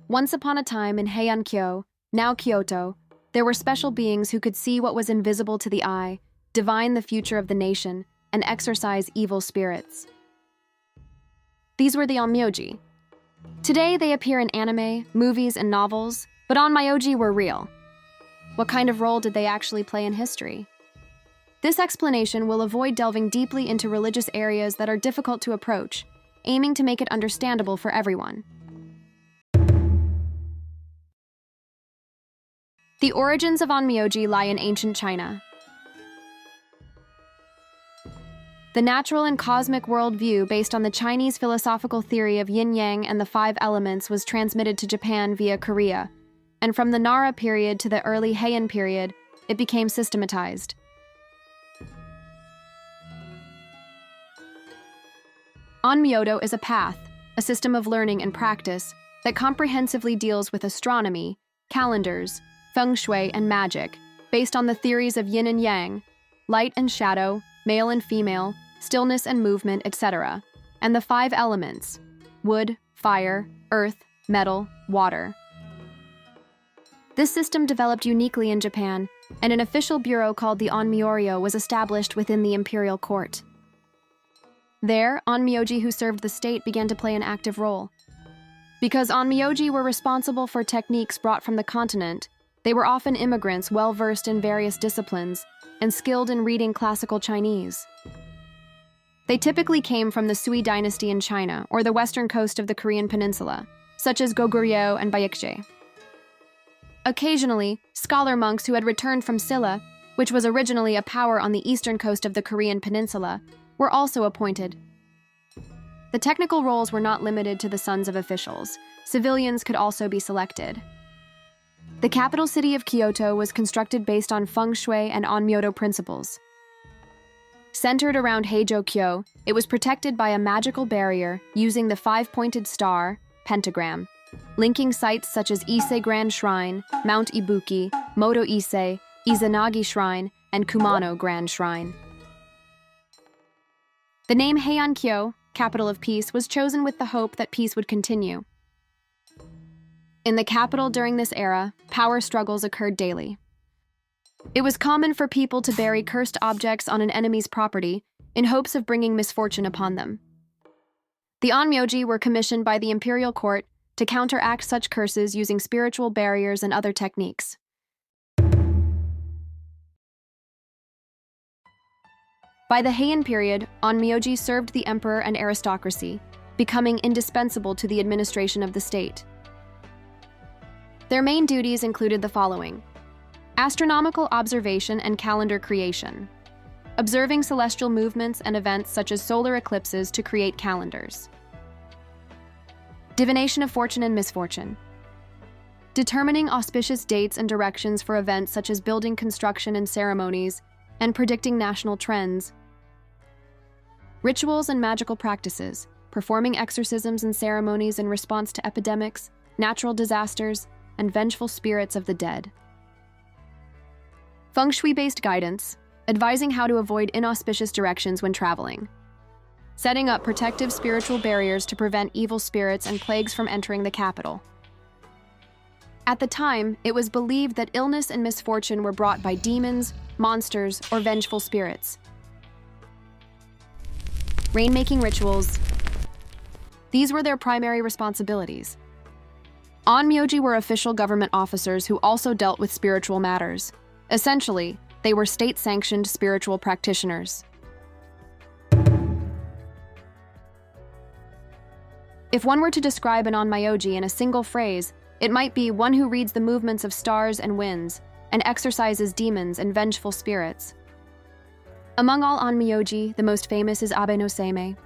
Once upon a time in Heian-kyo, now Kyoto, there were special beings who could see what was invisible to the eye, divine the future of the nation, and exorcise evil spirits. These were the onmyoji. Today they appear in anime, movies, and novels, but onmyoji were real. What kind of role did they actually play in history? This explanation will avoid delving deeply into religious areas that are difficult to approach, aiming to make it understandable for everyone. The origins of onmyoji lie in ancient China. The natural and cosmic worldview based on the Chinese philosophical theory of yin-yang and the 5 elements was transmitted to Japan via Korea, and from the Nara period to the early Heian period, it became systematized. Onmyodo is a path, a system of learning and practice that comprehensively deals with astronomy, calendars, Feng shui, and magic, based on the theories of yin and yang, light and shadow, male and female, stillness and movement, etc., and the 5 elements: wood, fire, earth, metal, water. This system developed uniquely in Japan, and an official bureau called the Onmyodo was established within the imperial court. There, onmyoji who served the state began to play an active role. Because onmyoji were responsible for techniques brought from the continent, they were often immigrants well-versed in various disciplines and skilled in reading classical Chinese. They typically came from the Sui dynasty in China or the western coast of the Korean peninsula, such as Goguryeo and Baekje. Occasionally, scholar monks who had returned from Silla, which was originally a power on the eastern coast of the Korean peninsula, were also appointed. The technical roles were not limited to the sons of officials. Civilians could also be selected. The capital city of Kyoto was constructed based on Feng shui and Onmyodo principles. Centered around Heian-kyo, it was protected by a magical barrier using the 5-pointed star, pentagram, linking sites such as Ise Grand Shrine, Mount Ibuki, Moto Ise, Izanagi Shrine, and Kumano Grand Shrine. The name Heian-kyo, capital of peace, was chosen with the hope that peace would continue. In the capital during this era, power struggles occurred daily. It was common for people to bury cursed objects on an enemy's property in hopes of bringing misfortune upon them. The onmyoji were commissioned by the imperial court to counteract such curses using spiritual barriers and other techniques. By the Heian period, onmyoji served the emperor and aristocracy, becoming indispensable to the administration of the state. Their main duties included the following: astronomical observation and calendar creation, observing celestial movements and events such as solar eclipses to create calendars, divination of fortune and misfortune, determining auspicious dates and directions for events such as building construction and ceremonies, and predicting national trends, rituals and magical practices, performing exorcisms and ceremonies in response to epidemics, natural disasters, and vengeful spirits of the dead. Feng shui-based guidance, advising how to avoid inauspicious directions when traveling. Setting up protective spiritual barriers to prevent evil spirits and plagues from entering the capital. At the time, it was believed that illness and misfortune were brought by demons, monsters, or vengeful spirits. Rainmaking rituals. These were their primary responsibilities. Onmyoji were official government officers who also dealt with spiritual matters. Essentially, they were state-sanctioned spiritual practitioners. If one were to describe an onmyoji in a single phrase, it might be one who reads the movements of stars and winds and exorcises demons and vengeful spirits. Among all onmyoji, the most famous is Abe no Seimei.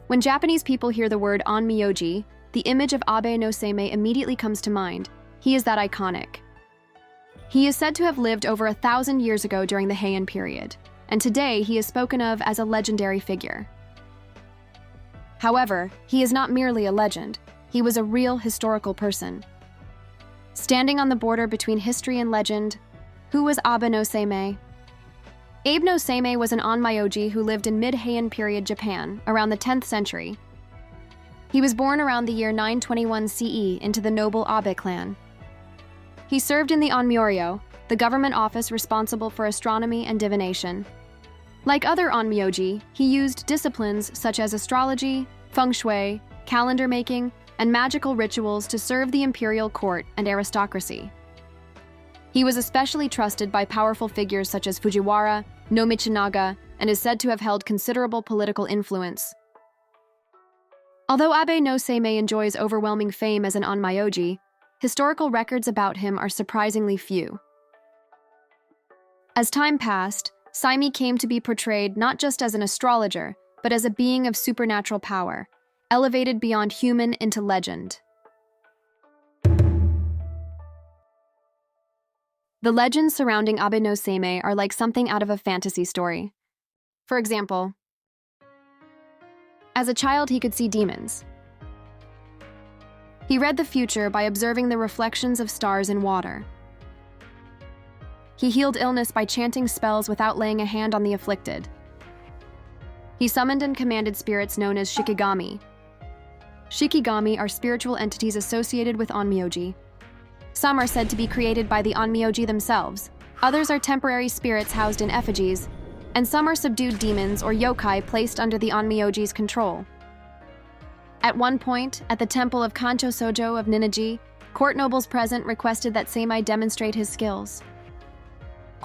When Japanese people hear the word onmyoji, the image of Abe no Seimei immediately comes to mind. He is that iconic. He is said to have lived over 1,000 years ago during the Heian period, and today he is spoken of as a legendary figure. However, he is not merely a legend. He was a real historical person. Standing on the border between history and legend, who was Abe no Seimei? Abe no Seimei was an onmyoji who lived in mid-Heian period Japan around the 10th century. He was born around the year 921 CE into the noble Abe clan. He served in the Onmyodo, the government office responsible for astronomy and divination. Like other onmyoji, he used disciplines such as astrology, feng shui, calendar making, and magical rituals to serve the imperial court and aristocracy. He was especially trusted by powerful figures such as Fujiwara, no Michinaga, and is said to have held considerable political influence. Although Abe no Seimei enjoys overwhelming fame as an onmyoji, historical records about him are surprisingly few. As time passed, Seimei came to be portrayed not just as an astrologer, but as a being of supernatural power, elevated beyond human into legend. The legends surrounding Abe no Seimei are like something out of a fantasy story. For example, as a child, he could see demons. He read the future by observing the reflections of stars in water. He healed illness by chanting spells without laying a hand on the afflicted. He summoned and commanded spirits known as Shikigami. Shikigami are spiritual entities associated with onmyoji. Some are said to be created by the onmyoji themselves, others are temporary spirits housed in effigies, and some are subdued demons or yokai placed under the onmyoji's control. At one point, at the temple of Kancho Sojo of Ninnaji, court nobles present requested that Seimei demonstrate his skills.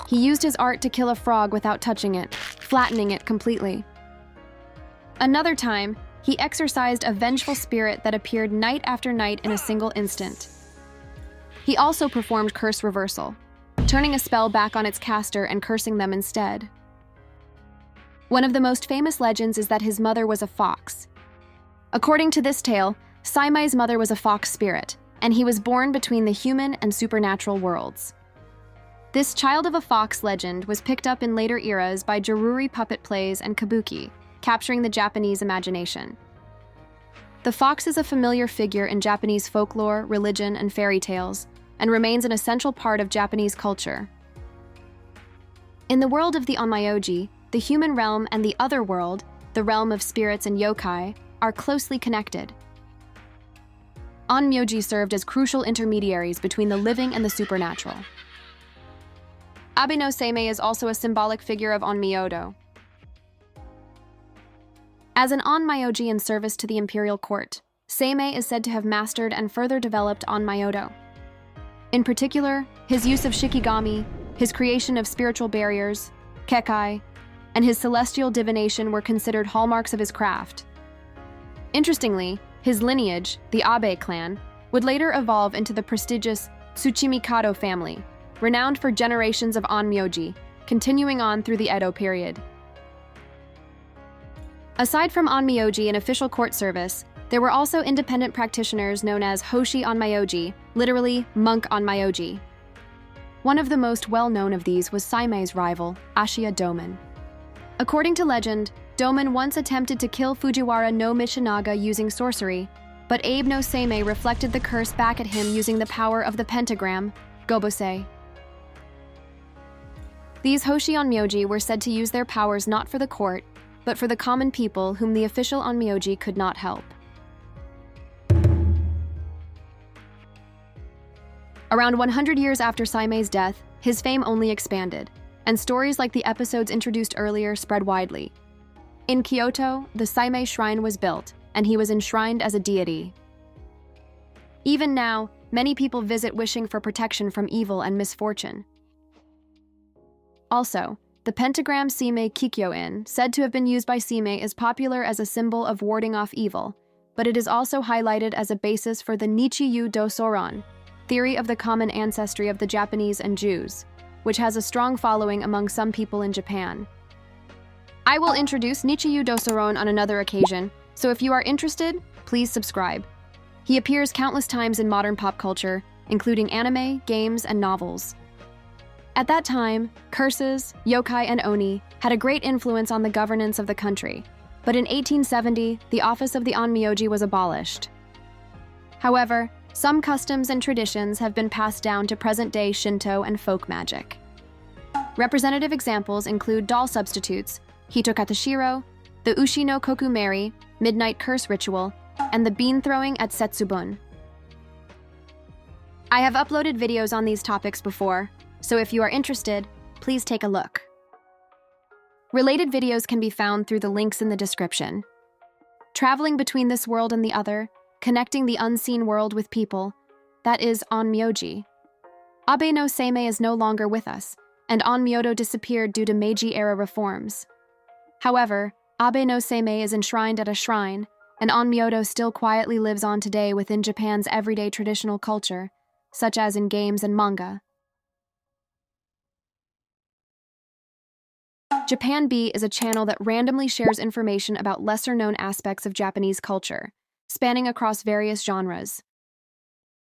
He used his art to kill a frog without touching it, flattening it completely. Another time, he exorcised a vengeful spirit that appeared night after night in a single instant. He also performed curse reversal, turning a spell back on its caster and cursing them instead. One of the most famous legends is that his mother was a fox. According to this tale, Seimei's mother was a fox spirit, and he was born between the human and supernatural worlds. This child of a fox legend was picked up in later eras by Jaruri puppet plays and kabuki, capturing the Japanese imagination. The fox is a familiar figure in Japanese folklore, religion, and fairy tales, and remains an essential part of Japanese culture. In the world of the onmyoji, the human realm and the other world, the realm of spirits and yokai, are closely connected. Onmyoji served as crucial intermediaries between the living and the supernatural. Abe no Seimei is also a symbolic figure of Onmyodo. As an onmyoji in service to the imperial court, Seimei is said to have mastered and further developed Onmyodo. In particular, his use of Shikigami, his creation of spiritual barriers, kekkai, and his celestial divination were considered hallmarks of his craft. Interestingly, his lineage, the Abe clan, would later evolve into the prestigious Tsuchimikado family, renowned for generations of onmyoji, continuing on through the Edo period. Aside from onmyoji in official court service, there were also independent practitioners known as Hoshi onmyoji, literally monk onmyoji. One of the most well-known of these was Seimei's rival, Ashiya Doman. According to legend, Doman once attempted to kill Fujiwara no Michinaga using sorcery, but Abe no Seimei reflected the curse back at him using the power of the pentagram, gobosei. These Hoshi onmyoji were said to use their powers not for the court, but for the common people whom the official onmyoji could not help. Around 100 years after Seimei's death, his fame only expanded, and stories like the episodes introduced earlier spread widely. In Kyoto, the Seimei shrine was built, and he was enshrined as a deity. Even now, many people visit wishing for protection from evil and misfortune. Also, the pentagram Seimei Kikyo-in, said to have been used by Seimei, is popular as a symbol of warding off evil, but it is also highlighted as a basis for the Nichiyu Dosoron, theory of the common ancestry of the Japanese and Jews, which has a strong following among some people in Japan. I will introduce Nichiyu Dosoron on another occasion, so if you are interested, please subscribe. He appears countless times in modern pop culture, including anime, games, and novels. At that time, curses, yokai, and oni had a great influence on the governance of the country, but in 1870, the office of the onmyoji was abolished. However, some customs and traditions have been passed down to present-day Shinto and folk magic. Representative examples include doll substitutes, Hitokatashiro, the Ushi no Kokumeri, midnight curse ritual, and the bean throwing at Setsubun. I have uploaded videos on these topics before, so if you are interested, please take a look. Related videos can be found through the links in the description. Traveling between this world and the other, connecting the unseen world with people, that is onmyoji. Abe no Seimei is no longer with us, and Onmyodo disappeared due to Meiji-era reforms. However, Abe no Seimei is enshrined at a shrine, and Onmyodo still quietly lives on today within Japan's everyday traditional culture, such as in games and manga. Japan B is a channel that randomly shares information about lesser-known aspects of Japanese culture, spanning across various genres.